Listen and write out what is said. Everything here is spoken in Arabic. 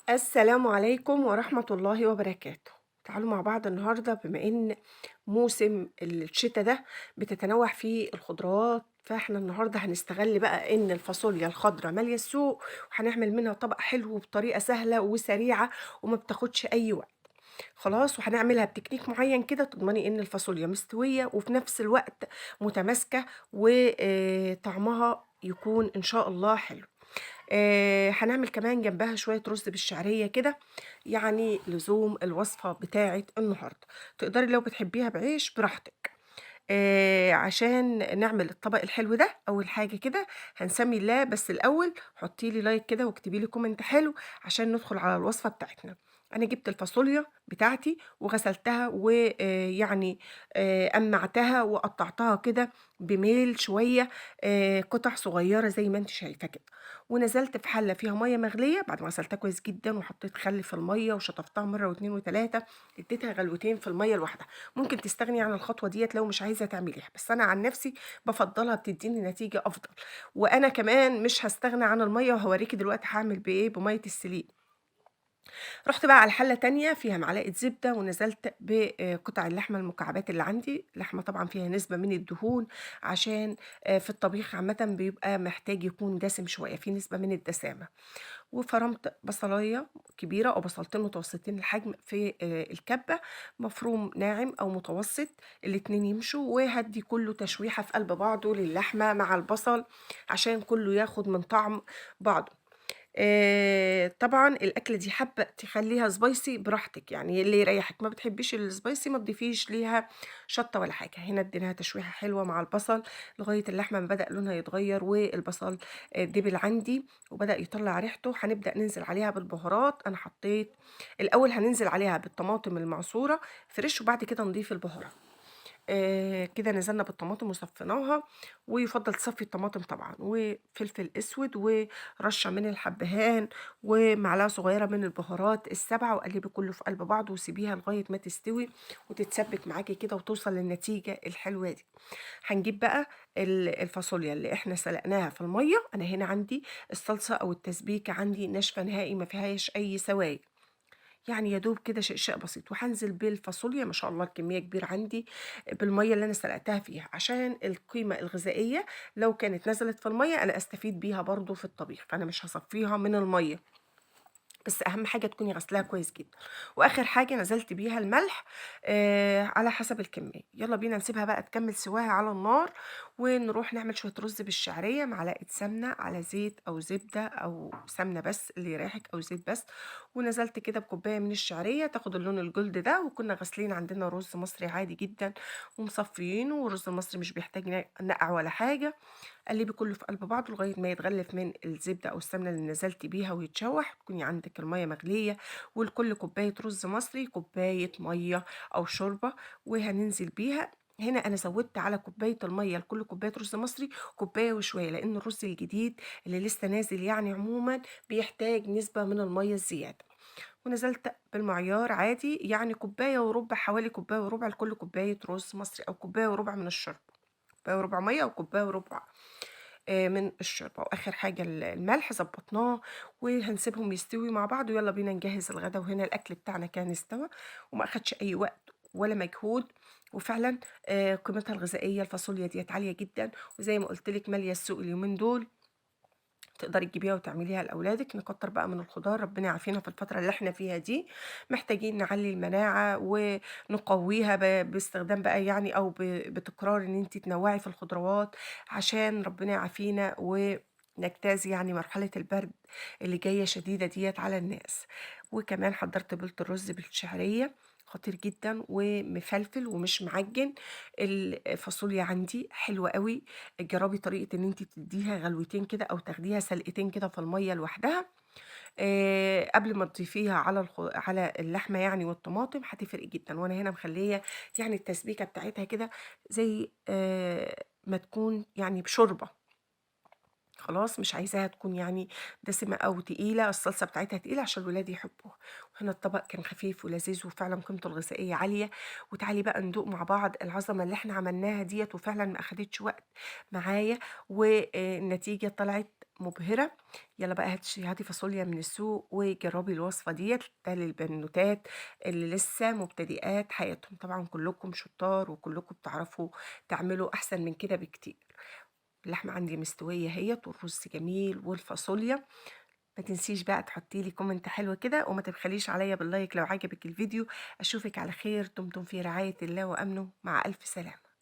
السلام عليكم ورحمة الله وبركاته. تعالوا مع بعض النهاردة، بما إن موسم الشتاء ده بتتنوع فيه الخضروات، فاحنا النهاردة هنستغل بقى إن الفاصوليا الخضراء مالية السوق، وهنعمل منها طبق حلو بطريقة سهلة وسريعة وما بتاخدش أي وقت. خلاص، وهنعملها بتكنيك معين كده تضمني إن الفاصوليا مستوية وفي نفس الوقت متماسكة وطعمها يكون إن شاء الله حلو. هنعمل كمان جنبها شوية رز بالشعرية كده، يعني لزوم الوصفة بتاعة النهاردة. تقدري لو بتحبيها بعيش براحتك. عشان نعمل الطبق الحلو ده، أول حاجة كده هنسمي الله، بس الأول حطي لي لايك كده واكتبي لي كومنت حلو عشان ندخل على الوصفة بتاعتنا. أنا جبت الفاصوليا بتاعتي وغسلتها ويعني قمعتها وقطعتها كده بميل شوية، قطع صغيرة زي ما انت شايفة كده. ونزلت في حلة فيها مية مغلية بعد ما غسلتها كويس جدا، وحطيت خل في المية وشطفتها مرة واتنين وتلاتة. اديتها غلوتين في المية لوحدها. ممكن تستغني عن الخطوة ديّة لو مش عايزة تعمليها، بس أنا عن نفسي بافضّلها، بتدّيني نتيجة أفضل. وأنا كمان مش هاستغنى عن المَيّة، وهاوريكِ دلوقتي هاعمل بإيه، بمَيّة السليق. رُحت بقى على حلة تانية فيها معلقة زبدة، ونزلت بقطع اللحمة المكعبات اللي عندي. اللحمة طبعًا فيها نسبة من الدهون، عشان في الطبيخ عامةً بيبقى محتاج يكون دسم شوية، فيه نسبة من الدسامة. وفرمت بصلاية كبيرة أو بصلتين متوسطين الحجم في الكبة، مفروم ناعم أو متوسط، الاتنين يمشوا. وهدي كله تشويحة في قلب بعضه للحمة مع البصل عشان كله ياخد من طعم بعضه. طبعًا الأكلة دي حابة تخلّيها spicy براحتك، يعني اللي يريحِك. ما بتحبيش الspicy ما تضيفيش ليها شطة ولا حاجة. هنا اديناها تشويحة حلوة مع البصل لغاية اللحمة ما بدأ لونها يتغير والبصل دِبِل عندي وبدأ يطلّع ريحته. هنبدأ ننزل عليها بالبهارات. أنا حطيت الأول هننزل عليها بالطماطم المعصورة فريش، وبعد كده نضيف البهارات. كده نزلنا بالطماطم وصفّيناها، ويُفضّل تصفّي الطماطم طبعًا، وفلفل أسود ورشّة من الحبهان ومعلقة صغيّرة من البهارات السبعة، وقلّبي كلّه في قلب بعضه وسيبيها لغاية ما تستوي وتتسبِّك معاكِ كده وتوصل للنتيجة الحلوة دي. هنجيب بقى الفاصوليا اللي إحنا سلقناها في المَيّة. أنا هنا عندي الصلصة أو التسبيكة عندي ناشفة نهائي ما فيهاش أي سوايل، يعني يا دوب كده شقشاق بسيط. وهانزل بالفاصوليا، ما شاء الله الكمية كبيرة عندي، بالمَيّة اللي أنا سلقتها فيها، عشان القيمة الغذائية لو كانت نزلت في المَيّة أنا أستفيد بيها برضه في الطبيخ، فأنا مش هاصفّيها من المَيّة. بس أهم حاجة تكوني غاسلاها كويس جدًا. وآخر حاجة نزلت بيها الملح على حسب الكمية. يالّا بينا نسيبها بقى تكمّل سواها على النار، ونروح نعمل شوية رز بالشعرية، معلقة سمنة على زيت أو زبدة أو سمنة بس اللي يريحِك، أو زيت بس. ونزلت كده بكوباية من الشعرية تاخد اللون الجولد ده. وكنا غاسلين عندنا رز مصري عادي جدًا ومصفيينه، والرز المصري مش بيحتاج نقع ولا حاجة. قلّبي كلّه في قلب بعضه لغاية ما يتغلّف من الزبدة أو السمنة اللي نزلتِ بيها ويتشوّح. تكوني عندِك المَيّة مغلية، ولكل كوباية رز مصري كوباية مَيّة أو شوربة وهننزل بيها. هنا أنا زوّدت على كوباية المَيّة لكل كوباية رز مصري كوباية وشوية، لإن الرز الجديد اللي لسه نازل يعني عمومًا بيحتاج نسبة من المَيّة الزيادة. ونزلت بالمعيار عادي، يعني كوباية وربع، حوالي كوباية وربع لكل كوباية رز مصري، أو كوباية وربع من الشوربة. كوباية وربع مَيّة وكوباية وربع من الشوربة. وآخر حاجة الملح ضبّطناه، وهنسيبهم يستوي مع بعض ويالّا بينا نجهّز الغدا. وهنا الأكل بتاعنا كان استوى وما أخدش أي وقت ولا مجهود. وفعلًا قيمتها الغذائية الفاصوليا ديّة عالية جدًا، وزي ما قُلت لِك مالية السوق اليومين دول. تقدري تجيبيها وتعمليها لأولادِك. نكتّر بقى من الخضار، ربنا يعافينا في الفترة اللي إحنا فيها دي. محتاجين نعلّي المناعة ونقويها باستخدام بقى يعني، أو بتكرار إن أنتِ تنوّعي في الخضروات عشان ربنا يعافينا ونجتاز يعني مرحلة البرد اللي جاية شديدة ديّة على الناس. وكمان حضّرت بولة الرز بالشعرية، خطير جدًا ومفلفل ومش معجّن. الفاصوليا عندي حلوة أوي. جرّبي طريقة إن أنتِ تدّيها غلوتين كده أو تاخديها سلقتين كده في المَيّة لوحدها، قبل ما تضيفيها على على اللحمة يعني والطماطم، هتفرق جدًا. وأنا هنا مخلّية يعني التسبيكة بتاعتها كده زي ما تكون يعني بشوربة. خلاص، مش عايزاها تكون يعني دسمة أو تقيلة، الصلصة بتاعتها تقيلة عشان الولاد يحبوها. وهنا الطبق كان خفيف ولذيذ وفعلًا قيمته الغذائية عالية. وتعالي بقى ندوق مع بعض العظمة اللي إحنا عملناها ديّة، وفعلًا ما أخدتش وقت معايا، والنتيجة طلعت مبهرة. يلا بقى هاتي فاصوليا من السوق وجربي الوصفة ديت ده للبنوتات اللي لسه مبتدئات حياتهم. طبعا كلكم شطار وكلكم بتعرفوا تعملوا أحسن من كده بكتير. اللحمة عندي مستوية اهيت والرز جميل والفاصوليا. ما تنسيش بقى تحطي لي كومنت حلو كده وما تبخليش عليا باللايك لو عجبك الفيديو. اشوفك على خير، دمتم في رعاية الله وامنه، مع الف سلامة.